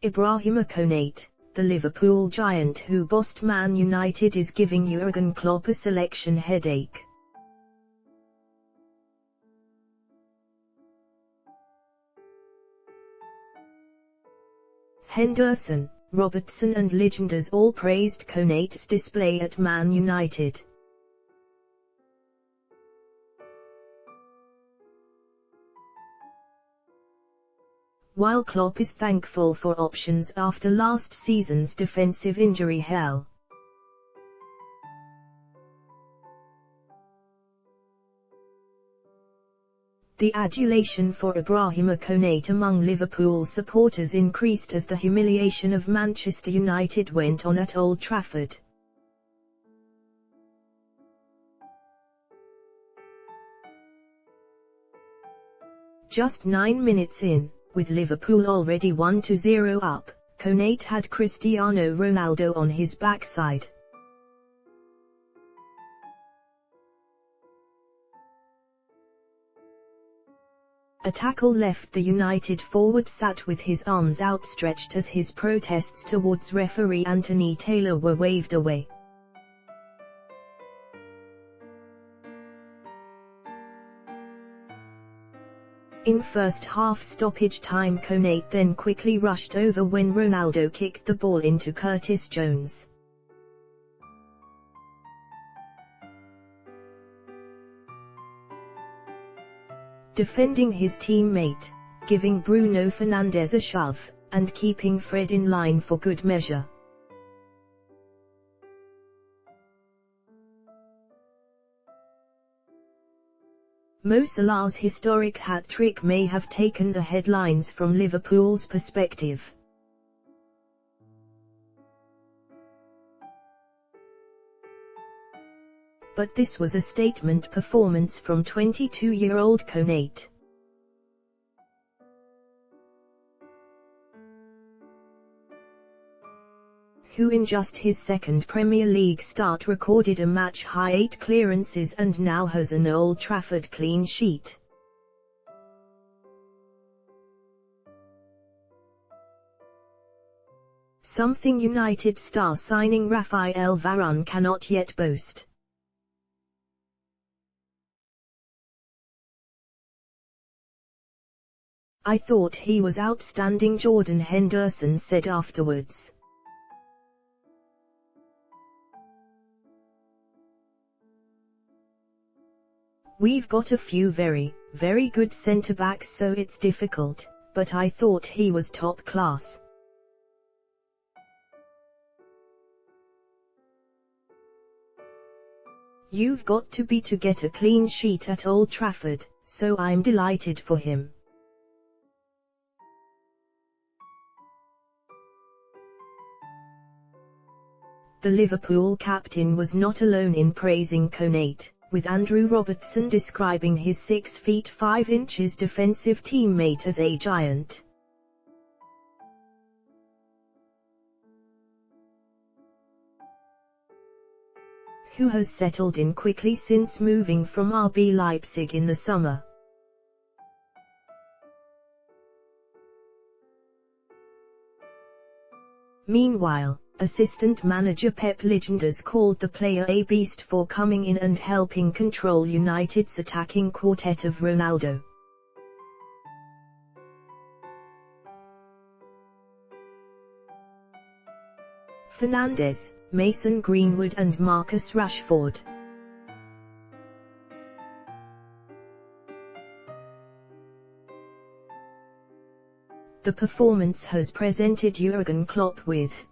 Ibrahima Konate, the Liverpool giant who bossed Man United, is giving Jurgen Klopp a selection headache. Henderson, Robertson and Ligenders all praised Konate's display at Man United. While Klopp is thankful for options after last season's defensive injury hell. The adulation for Ibrahima Konate among Liverpool supporters increased as the humiliation of Manchester United went on at Old Trafford. Just 9 minutes in, with Liverpool already 1-0 up, Konate had Cristiano Ronaldo on his backside. A tackle left the United forward sat with his arms outstretched as his protests towards referee Anthony Taylor were waved away. In first half stoppage time, Konate then quickly rushed over when Ronaldo kicked the ball into Curtis Jones. Defending his teammate, giving Bruno Fernandes a shove, and keeping Fred in line for good measure. Mo Salah's historic hat-trick may have taken the headlines from Liverpool's perspective. But this was a statement performance from 22-year-old Konate. Who in just his second Premier League start recorded a match-high 8 clearances and now has an Old Trafford clean sheet. Something United star signing Raphael Varane cannot yet boast. I thought he was outstanding, Jordan Henderson said afterwards. We've got a few very good centre-backs, so it's difficult, but I thought he was top class. You've got to be to get a clean sheet at Old Trafford, so I'm delighted for him. The Liverpool captain was not alone in praising Konate, with Andrew Robertson describing his 6 feet 5 inches defensive teammate as a giant. Who has settled in quickly since moving from RB Leipzig in the summer. Meanwhile, assistant manager Pep Ligenders called the player a beast for coming in and helping control United's attacking quartet of Ronaldo, Fernandes, Mason Greenwood and Marcus Rashford. The performance has presented Jurgen Klopp with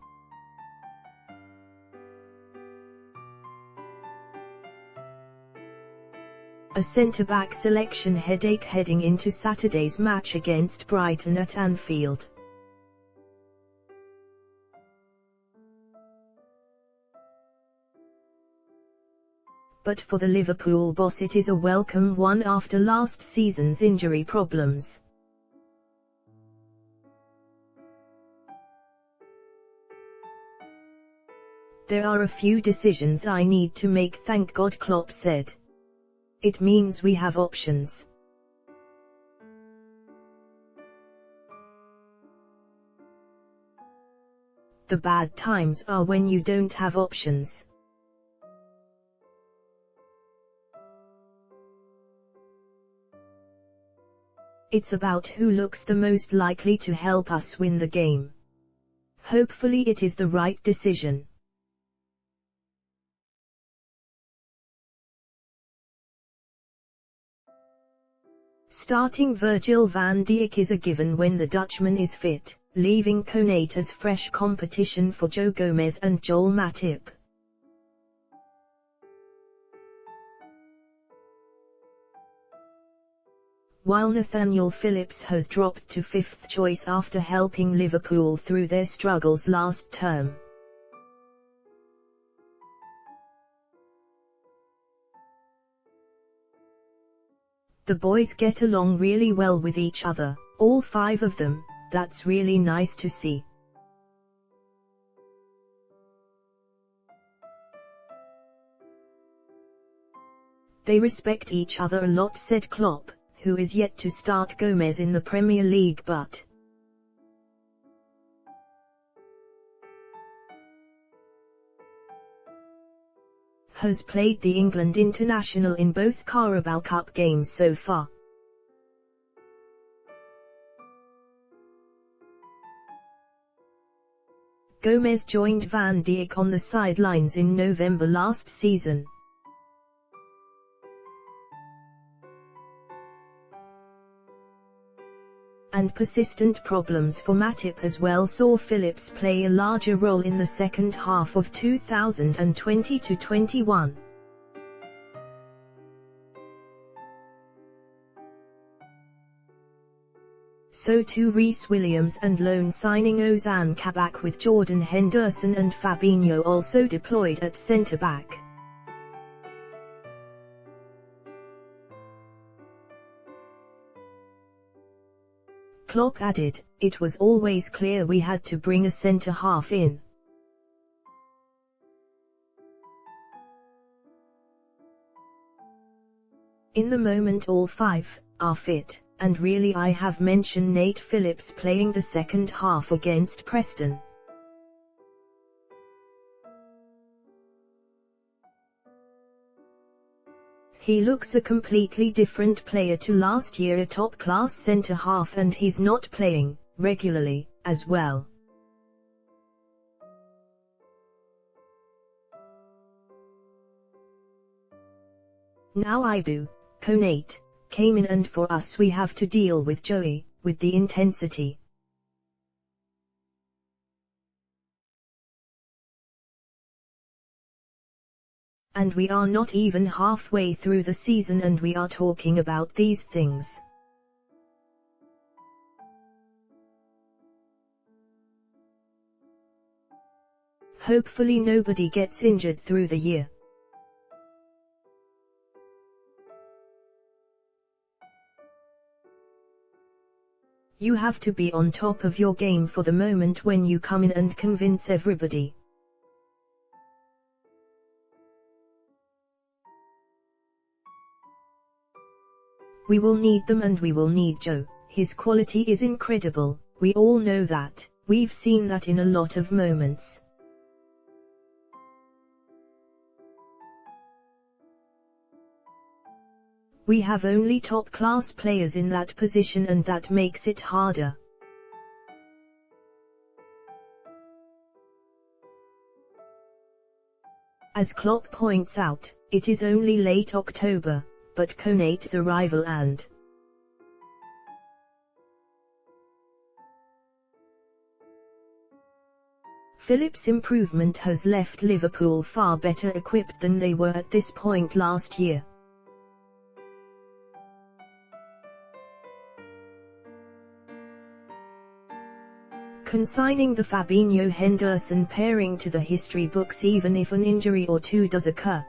a centre-back selection headache heading into Saturday's match against Brighton at Anfield. But for the Liverpool boss it is a welcome one after last season's injury problems. There are a few decisions I need to make, thank God, Klopp said. It means we have options. The bad times are when you don't have options. It's about who looks the most likely to help us win the game. Hopefully it is the right decision. Starting Virgil van Dijk is a given when the Dutchman is fit, leaving Konate as fresh competition for Joe Gomez and Joel Matip. While Nathaniel Phillips has dropped to 5th choice after helping Liverpool through their struggles last term. The boys get along really well with each other, all 5 of them. That's really nice to see. They respect each other a lot, said Klopp, who is yet to start Gomez in the Premier League but has played the England international in both Carabao Cup games so far. Gomez joined Van Dijk on the sidelines in November last season. And persistent problems for Matip as well saw Phillips play a larger role in the second half of 2020-21. So too Reece Williams and loan signing Ozan Kabak, with Jordan Henderson and Fabinho also deployed at centre-back. Klopp added, "It was always clear we had to bring a centre-half in. In the moment all 5 are fit, and really I have mentioned Nate Phillips playing the second half against Preston. He looks a completely different player to last year, a top-class centre-half, and he's not playing regularly as well. Now Ibu, Konate, came in, and for us we have to deal with Joey, with the intensity. And we are not even halfway through the season and we are talking about these things. Hopefully nobody gets injured through the year. You have to be on top of your game for the moment when you come in and convince everybody. We will need them and we will need Joe. His quality is incredible, we all know that, we've seen that in a lot of moments. We have only top-class players in that position and that makes it harder. As Klopp points out, it is only late October, but Konate's arrival and Phillips' improvement has left Liverpool far better equipped than they were at this point last year. Consigning the Fabinho-Henderson pairing to the history books, even if an injury or two does occur,